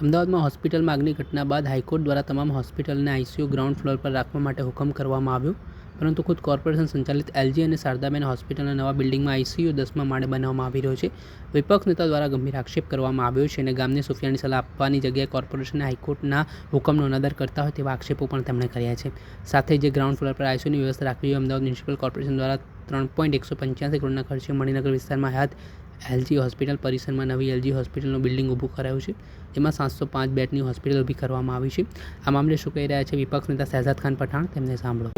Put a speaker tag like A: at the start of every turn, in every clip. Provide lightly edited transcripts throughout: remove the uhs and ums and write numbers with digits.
A: અમદાવાદમાં હોસ્પિટલમાં આગની ઘટના બાદ હાઈકોર્ટ દ્વારા તમામ હોસ્પિટલને આઈસીયુ ગ્રાઉન્ડ ફ્લોર પર રાખવા માટે હુકમ કરવામાં આવ્યો, પરંતુ ખુદ કોર્પોરેશન સંચાલિત એલજી અને શારદાબેન હોસ્પિટલના નવા બિલ્ડિંગમાં આઈસીયુ 10મા માળે બનાવવામાં આવી રહ્યો છે। વિપક્ષ નેતા દ્વારા ગંભીર આક્ષેપ કરવામાં આવ્યો છે અને ગામને સુફિયાની સલાહ આપવાની જગ્યાએ કોર્પોરેશને હાઈકોર્ટના હુકમનો અનાદર કરતા હોય તેવા આક્ષેપો પણ તેમણે કર્યા છે। સાથે જ ગ્રાઉન્ડ ફ્લોર પર આઈસીયુની વ્યવસ્થા રાખવી જોઈએ। અમદાવાદ મ્યુનિસિપલ કોર્પોરેશન દ્વારા 3.185 કરોડના ખર્ચે મણિનગર વિસ્તારમાં હયાત એલજી હોસ્પિટલ પરિસરમાં નવી એલજી હોસ્પિટલનું બિલ્ડિંગ ઊભું કરાયું છે, જેમાં 705 બેડની હોસ્પિટલ ઊભી કરવામાં આવી છે। આ મામલે શું કહી રહ્યા છે વિપક્ષ नेता शहजाद खान पठान, तेमने सांभळो।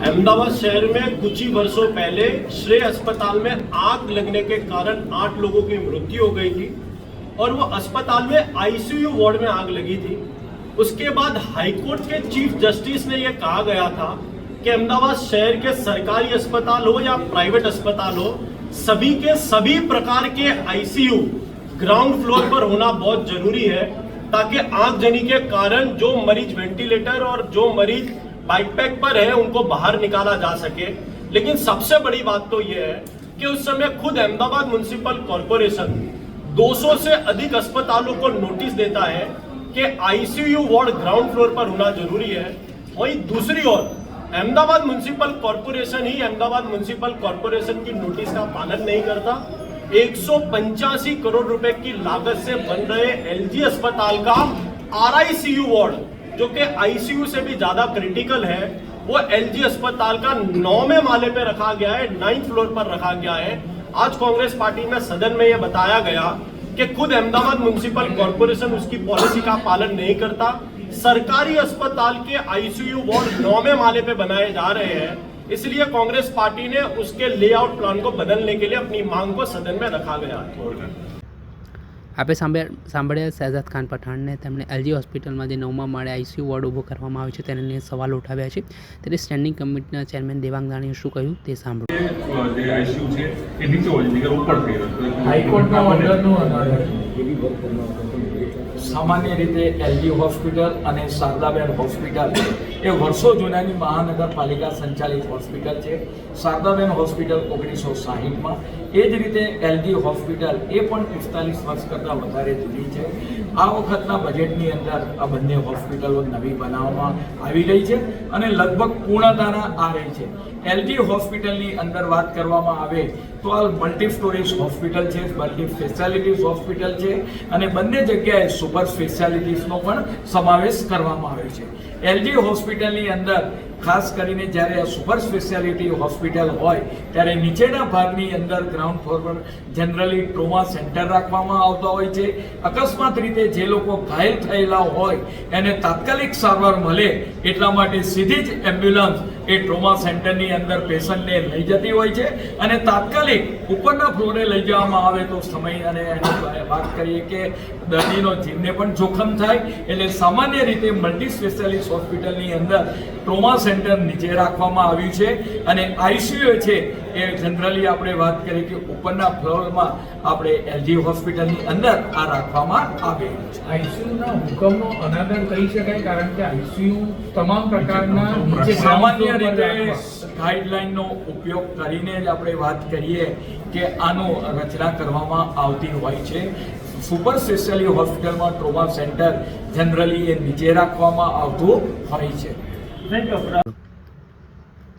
B: अहमदाबाद शहर में कुछ ही वर्षों पहले श्रेय अस्पताल में आग लगने के कारण 8 लोगों की मृत्यु हो गई थी और वो अस्पताल में आईसीयू वार्ड में आग लगी थी। उसके बाद हाईकोर्ट के चीफ जस्टिस ने यह कहा गया था कि अहमदाबाद शहर के सरकारी अस्पताल हो या प्राइवेट अस्पताल हो, सभी के सभी प्रकार के आईसीयू ग्राउंड फ्लोर पर होना बहुत जरूरी है, ताकि आगजनी के कारण जो मरीज वेंटिलेटर और जो मरीज बाइक पैक पर है उनको बाहर निकाला जा सके। लेकिन सबसे बड़ी बात तो यह है कि उस समय खुद अहमदाबाद म्युनिसिपल कॉर्पोरेशन 200 से अधिक अस्पतालों को नोटिस देता है कि आईसीयू वार्ड ग्राउंड फ्लोर पर होना जरूरी है। वहीं दूसरी ओर अहमदाबाद म्युनिसिपल कॉर्पोरेशन ही अहमदाबाद म्युनिसिपल कॉर्पोरेशन की नोटिस का पालन नहीं करता। 185 करोड़ रुपए की लागत से बन रहे एलजी अस्पताल का आरआईसीयू वार्ड, जो कि आईसीयू से भी ज्यादा क्रिटिकल है, वो एलजी अस्पताल का 9वें माले पे रखा गया है, 9th फ्लोर पर रखा गया है। आज कांग्रेस पार्टी में सदन में यह बताया गया कि खुद अहमदाबाद म्युनिसिपल कॉर्पोरेशन उसकी पॉलिसी का पालन नहीं करता। सरकारी अस्पताल के आईसीयू वार्ड 9वें माले पे बनाए जा रहे हैं, इसलिए कांग्रेस पार्टी ने उसके लेआउट प्लान को बदलने के लिए अपनी मांग को सदन में रखा गया है।
A: આપે સાંભળ્યા શહેજાદ ખાન પઠાણને। તેમણે એલજી હોસ્પિટલમાં જે 9મા માળે આઈસીયુ વોર્ડ ઊભો કરવામાં આવ્યો છે તેને લઈને સવાલ ઉઠાવ્યા છે। ત્યારે સ્ટેન્ડિંગ કમિટીના ચેરમેન દેવાંગ દાણીએ શું કહ્યું તે સાંભળો।
C: જે આઈસીયુ છે એ નીચે હોય છે, ઉપર થઈ રહ્યો છે।
D: હાઈકોર્ટના ઓર્ડરનું સામાન્ય રીતે એલજી હોસ્પિટલ અને શારદાબેન હોસ્પિટલ એ વર્ષો જૂનાની મહાનગરપાલિકા સંચાલિત હોસ્પિટલ છે। શારદાબેન હોસ્પિટલ 1960માં, એ જ રીતે એલજી હોસ્પિટલ એ પણ 45 વર્ષ કરતાં વધારે જૂની છે। આ વખતના બજેટની અંદર આ બંને હોસ્પિટલો નવી બનાવવામાં આવી રહી છે અને લગભગ પૂર્ણતાના આ રહી છે। એલજી હોસ્પિટલની અંદર વાત કરવામાં આવે તો આ મલ્ટી સ્ટોરેજ હોસ્પિટલ છે, મલ્ટી સ્પેશિયાલિટીઝ હોસ્પિટલ છે અને બંને જગ્યાએ સુપર સ્પેશિયાલિટીઝનો પણ સમાવેશ કરવામાં આવ્યો છે। એલજી હોસ્પિટલની અંદર ખાસ કરીને જ્યારે આ સુપર સ્પેશિયાલિટી હોસ્પિટલ હોય ત્યારે નીચેના ભાગની અંદર ગ્રાઉન્ડ ફ્લોર પર જનરલી ટ્રોમા સેન્ટર રાખવામાં આવતા હોય છે। અકસ્માત રીતે જે લોકો ઘાયલ થયેલા હોય એને તાત્કાલિક સારવાર મળે એટલા માટે સીધી જ એમ્બ્યુલન્સ એ ટ્રોમા સેન્ટરની અંદર પેશન્ટને લઈ જતી હોય છે અને તાત્કાલિક ઉપરના ફ્લોરે લઈ જવામાં આવે તો સમય અને એની વાત કરીએ કે દર્દીનો જીવને પણ જોખમ થાય, એટલે સામાન્ય રીતે મલ્ટી સ્પેશિયાલિસ્ટ હોસ્પિટલની અંદર ટ્રોમા સેન્ટર નીચે રાખવામાં આવ્યું છે અને આઈસીયુ છે એ જનરલી આપણે વાત કરીએ કે ઉપરના ફ્લોરમાં આપણે એલજી હોસ્પિટલની અંદર આ રાખવામાં આવેલું છે। આઈસીયુના હુકમનો અનાદર કરી શકાય, કારણ કે આઈસીયુ તમામ પ્રકારના
C: સામાન્ય રીતે ગાઈડલાઈનનો ઉપયોગ કરીને જ આપણે વાત કરીએ કે આનો રચના કરવામાં આવતી હોય છે। સુપર સ્પેશિયાલિટી હોસ્પિટલમાં ટ્રોમા સેન્ટર જનરલી એ નીચે રાખવામાં આવતું હોય છે।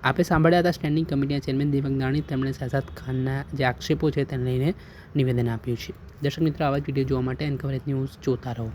A: આપે સાંભળ્યા હતા સ્ટેન્ડિંગ કમિટીના ચેરમેન દેવાંગ દાણી। તેમણે શહેજાદ ખાનના જે આક્ષેપો છે તેને લઈને નિવેદન આપ્યું છે। દર્શક મિત્રો, આવા જ વિડીયો જોવા માટે એનકવરેજ ન્યૂઝ જોતા રહો।